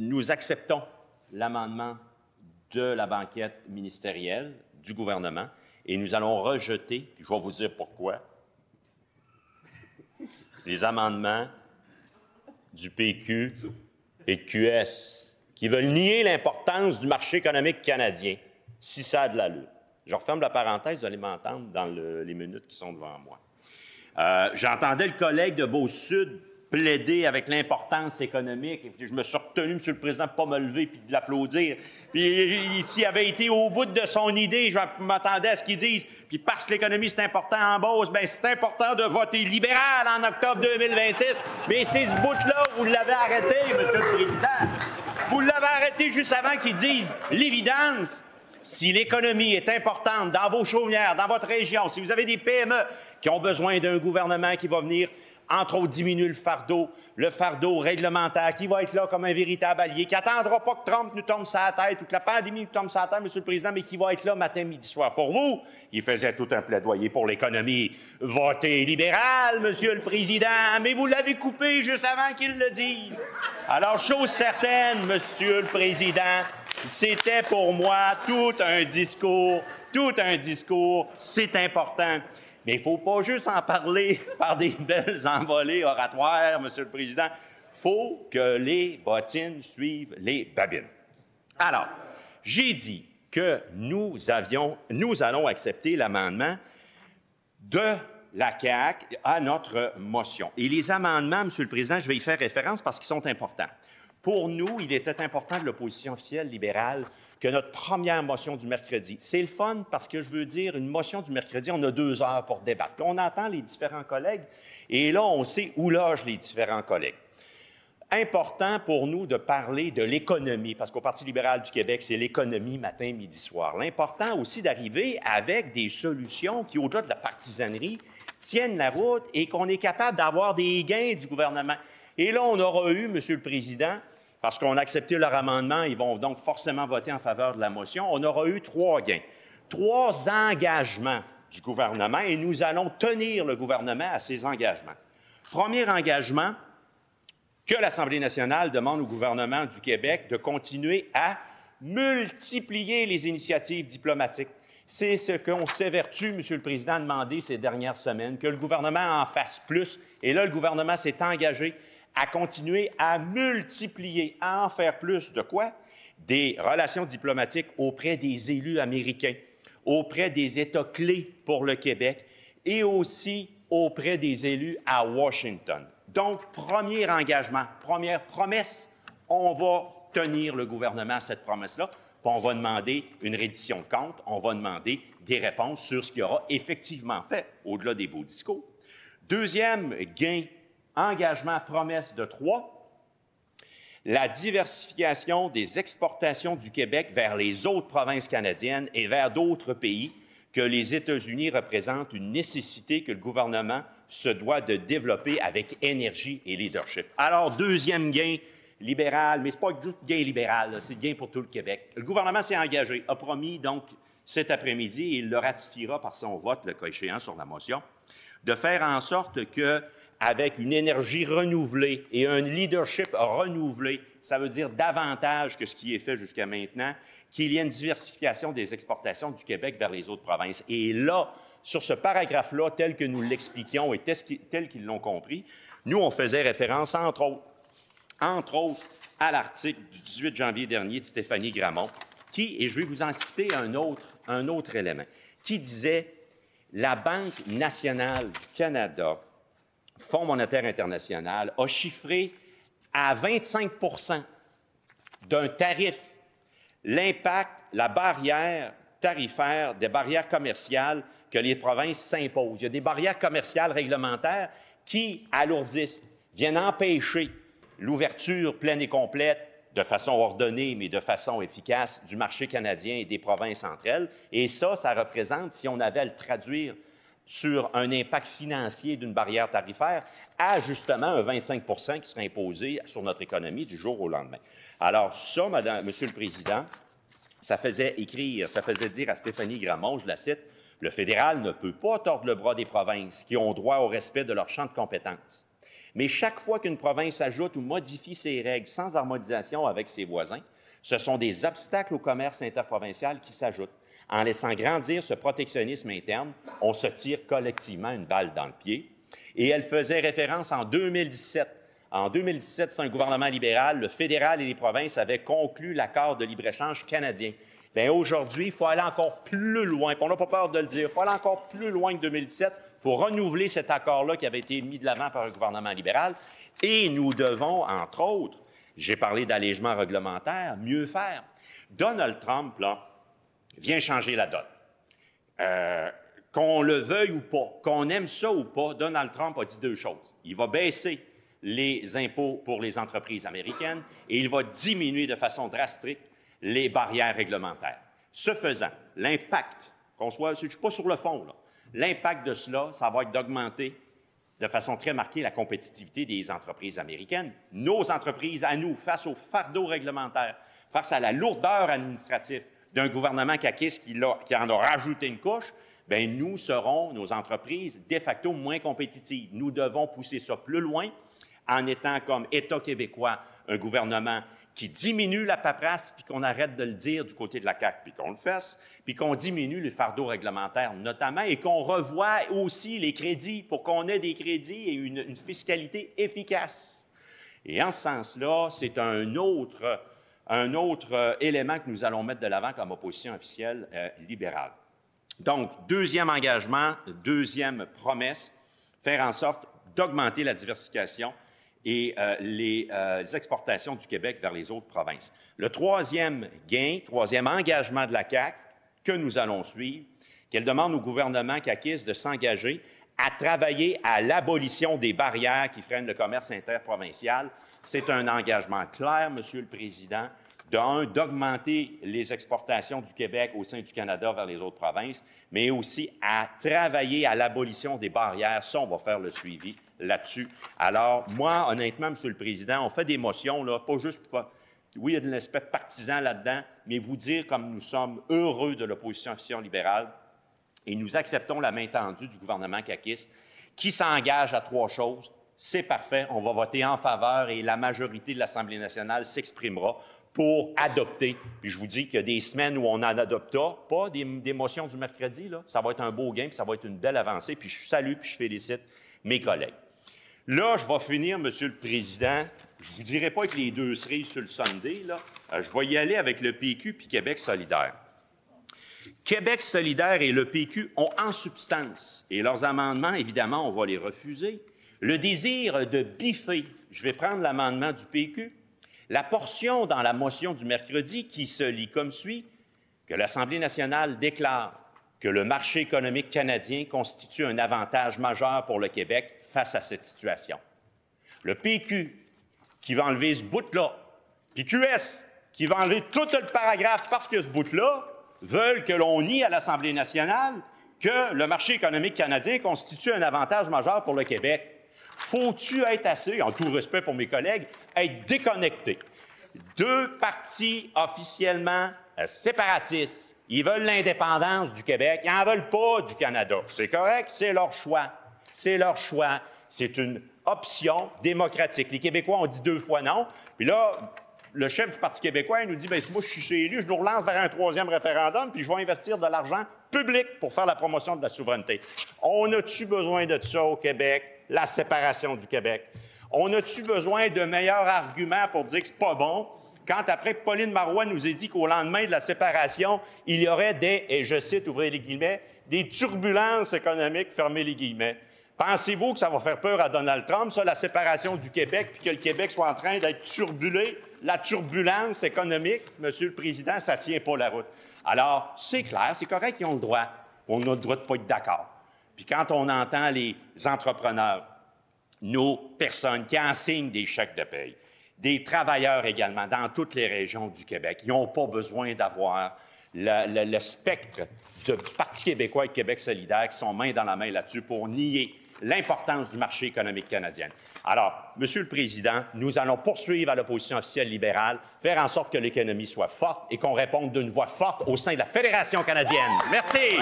nous acceptons l'amendement de la banquette ministérielle du gouvernement et nous allons rejeter, je vais vous dire pourquoi, les amendements du PQ et de QS qui veulent nier l'importance du marché économique canadien, si ça a de l'allure. Je referme la parenthèse, vous allez m'entendre dans les minutes qui sont devant moi. J'entendais le collègue de Beau-Sud plaider avec l'importance économique. Je me suis retenu, M. le Président, pour ne pas me lever et de l'applaudir. Puis s'il avait été au bout de son idée, je m'attendais à ce qu'il dise. Puis parce que l'économie, c'est important en Beauce, bien c'est important de voter libéral en octobre 2026. Mais c'est ce bout-là, vous l'avez arrêté, M. le Président. Vous l'avez arrêté juste avant qu'il dise l'évidence. Si l'économie est importante dans vos chaumières, dans votre région, si vous avez des PME qui ont besoin d'un gouvernement qui va venir, entre autres, diminuer le fardeau réglementaire, qui va être là comme un véritable allié, qui n'attendra pas que Trump nous tombe sur la tête ou que la pandémie nous tombe sur la tête, M. le Président, mais qui va être là matin, midi, soir. Pour vous, il faisait tout un plaidoyer pour l'économie. Votez libéral, M. le Président, mais vous l'avez coupé juste avant qu'il le dise. Alors, chose certaine, M. le Président, c'était pour moi tout un discours, c'est important. Mais il ne faut pas juste en parler par des belles envolées oratoires, M. le Président. Il faut que les bottines suivent les babines. Alors, j'ai dit que nous allons accepter l'amendement de la CAQ à notre motion. Et les amendements, M. le Président, je vais y faire référence parce qu'ils sont importants. Pour nous, il était important de l'opposition officielle libérale que notre première motion du mercredi. C'est le fun parce que je veux dire, une motion du mercredi, on a 2 heures pour débattre. Puis on entend les différents collègues et là, on sait où logent les différents collègues. Important pour nous de parler de l'économie, parce qu'au Parti libéral du Québec, c'est l'économie matin, midi, soir. L'important aussi d'arriver avec des solutions qui, au-delà de la partisanerie, tiennent la route et qu'on est capable d'avoir des gains du gouvernement. Et là, on aura eu, M. le Président, parce qu'on a accepté leur amendement, ils vont donc forcément voter en faveur de la motion, on aura eu 3 gains, 3 engagements du gouvernement et nous allons tenir le gouvernement à ces engagements. Premier engagement, que l'Assemblée nationale demande au gouvernement du Québec de continuer à multiplier les initiatives diplomatiques. C'est ce qu'on s'évertue, M. le Président, à demander ces dernières semaines, que le gouvernement en fasse plus. Et là, le gouvernement s'est engagé à continuer à multiplier, à en faire plus de quoi? Des relations diplomatiques auprès des élus américains, auprès des États clés pour le Québec et aussi auprès des élus à Washington. Donc, premier engagement, première promesse, on va tenir le gouvernement à cette promesse-là, puis on va demander une reddition de comptes, on va demander des réponses sur ce qu'il aura effectivement fait, au-delà des beaux discours. Deuxième gain, engagement, promesse de 3, la diversification des exportations du Québec vers les autres provinces canadiennes et vers d'autres pays que les États-Unis représentent une nécessité que le gouvernement se doit de développer avec énergie et leadership. Alors, deuxième gain libéral, mais ce n'est pas un gain libéral, c'est gain pour tout le Québec. Le gouvernement s'est engagé, a promis donc cet après-midi, et il le ratifiera par son vote, le cas échéant, sur la motion, de faire en sorte que, avec une énergie renouvelée et un leadership renouvelé, ça veut dire davantage que ce qui est fait jusqu'à maintenant, qu'il y ait une diversification des exportations du Québec vers les autres provinces. Et là, sur ce paragraphe-là, tel que nous l'expliquions et tel qu'ils l'ont compris, nous, on faisait référence, entre autres, à l'article du 18 janvier dernier de Stéphanie Gramont, qui, et je vais vous en citer un autre élément, qui disait « La Banque nationale du Canada, Fonds monétaire international, a chiffré à 25 d'un tarif l'impact, la barrière tarifaire, des barrières commerciales que les provinces s'imposent. Il y a des barrières commerciales réglementaires qui alourdissent, viennent empêcher l'ouverture pleine et complète de façon ordonnée, mais de façon efficace, du marché canadien et des provinces entre elles. Et ça représente, si on avait à le traduire sur un impact financier d'une barrière tarifaire, à justement un 25 qui serait imposé sur notre économie du jour au lendemain. Alors ça, Monsieur le Président, ça faisait dire à Stéphanie Gramont, je la cite, « Le fédéral ne peut pas tordre le bras des provinces qui ont droit au respect de leur champ de compétences. Mais chaque fois qu'une province ajoute ou modifie ses règles sans harmonisation avec ses voisins, ce sont des obstacles au commerce interprovincial qui s'ajoutent. En laissant grandir ce protectionnisme interne, on se tire collectivement une balle dans le pied. Et elle faisait référence en 2017. En 2017, c'est un gouvernement libéral. Le fédéral et les provinces avaient conclu l'accord de libre-échange canadien. Bien, aujourd'hui, il faut aller encore plus loin. Puis on n'a pas peur de le dire. Il faut aller encore plus loin que 2017 pour renouveler cet accord-là qui avait été mis de l'avant par un gouvernement libéral. Et nous devons, entre autres, j'ai parlé d'allègement réglementaire, mieux faire. Donald Trump, là, vient changer la donne. Qu'on le veuille ou pas, qu'on aime ça ou pas, Donald Trump a dit deux choses. Il va baisser les impôts pour les entreprises américaines et il va diminuer de façon drastique les barrières réglementaires. Ce faisant, l'impact, je ne suis pas sur le fond, l'impact de cela, ça va être d'augmenter de façon très marquée la compétitivité des entreprises américaines. Nos entreprises, à nous, face au fardeau réglementaire, face à la lourdeur administrative d'un gouvernement caquiste qui en a rajouté une couche, bien, nous serons, nos entreprises, de facto moins compétitives. Nous devons pousser ça plus loin en étant comme État québécois un gouvernement qui diminue la paperasse, puis qu'on arrête de le dire du côté de la CAQ, puis qu'on le fasse, puis qu'on diminue les fardeaux réglementaires notamment, et qu'on revoie aussi les crédits pour qu'on ait des crédits et une fiscalité efficace. Et en ce sens-là, c'est un autre élément que nous allons mettre de l'avant comme opposition officielle libérale. Donc, deuxième engagement, deuxième promesse, faire en sorte d'augmenter la diversification et les exportations du Québec vers les autres provinces. Le troisième gain, troisième engagement de la CAQ que nous allons suivre, qu'elle demande au gouvernement caquiste de s'engager à travailler à l'abolition des barrières qui freinent le commerce interprovincial. C'est un engagement clair, Monsieur le Président, d'augmenter les exportations du Québec au sein du Canada vers les autres provinces, mais aussi à travailler à l'abolition des barrières. Ça, on va faire le suivi là-dessus. Alors, moi, honnêtement, Monsieur le Président, on fait des motions, là, pas juste pour... Oui, il y a de l'aspect partisan là-dedans, mais vous dire comme nous sommes heureux de l'opposition officielle libérale et nous acceptons la main tendue du gouvernement caquiste qui s'engage à trois choses. C'est parfait, on va voter en faveur et la majorité de l'Assemblée nationale s'exprimera pour adopter. Puis je vous dis qu'il y a des semaines où on n'en adopta pas des motions du mercredi. Là. Ça va être un beau gain, puis ça va être une belle avancée. Puis je salue, puis je félicite mes collègues. Là, je vais finir, Monsieur le Président. Je ne vous dirai pas avec les deux cerises sur le Sunday. Là. Je vais y aller avec le PQ puis Québec solidaire. Québec solidaire et le PQ ont en substance, et leurs amendements, évidemment, on va les refuser, le désir de biffer. Je vais prendre l'amendement du PQ. La portion dans la motion du mercredi qui se lit comme suit, que l'Assemblée nationale déclare que le marché économique canadien constitue un avantage majeur pour le Québec face à cette situation. Le PQ qui va enlever ce bout-là, puis QS qui va enlever tout le paragraphe parce que ce bout-là veulent que l'on nie à l'Assemblée nationale que le marché économique canadien constitue un avantage majeur pour le Québec. Faut-tu être assez, en tout respect pour mes collègues, être déconnecté? Deux partis officiellement séparatistes, ils veulent l'indépendance du Québec, ils n'en veulent pas du Canada. C'est correct, c'est leur choix. C'est leur choix. C'est une option démocratique. Les Québécois ont dit deux fois non. Puis là, le chef du Parti québécois il nous dit, bien, si moi je suis élu, je nous relance vers un troisième référendum, puis je vais investir de l'argent public pour faire la promotion de la souveraineté. On a-tu besoin de ça au Québec? La séparation du Québec. On a-tu besoin de meilleurs arguments pour dire que c'est pas bon, quand après Pauline Marois nous a dit qu'au lendemain de la séparation, il y aurait des, et je cite, ouvrez les guillemets, des turbulences économiques, fermez les guillemets. Pensez-vous que ça va faire peur à Donald Trump, ça, la séparation du Québec, puis que le Québec soit en train d'être turbulé? La turbulence économique, Monsieur le Président, ça ne tient pas la route. Alors, c'est clair, c'est correct qu'ils ont le droit. On a le droit de ne pas être d'accord. Puis quand on entend les entrepreneurs, nos personnes qui enseignent des chèques de paye, des travailleurs également dans toutes les régions du Québec, ils n'ont pas besoin d'avoir le spectre du Parti québécois et Québec solidaire qui sont main dans la main là-dessus pour nier l'importance du marché économique canadien. Alors, Monsieur le Président, nous allons poursuivre à l'opposition officielle libérale, faire en sorte que l'économie soit forte et qu'on réponde d'une voix forte au sein de la Fédération canadienne. Merci.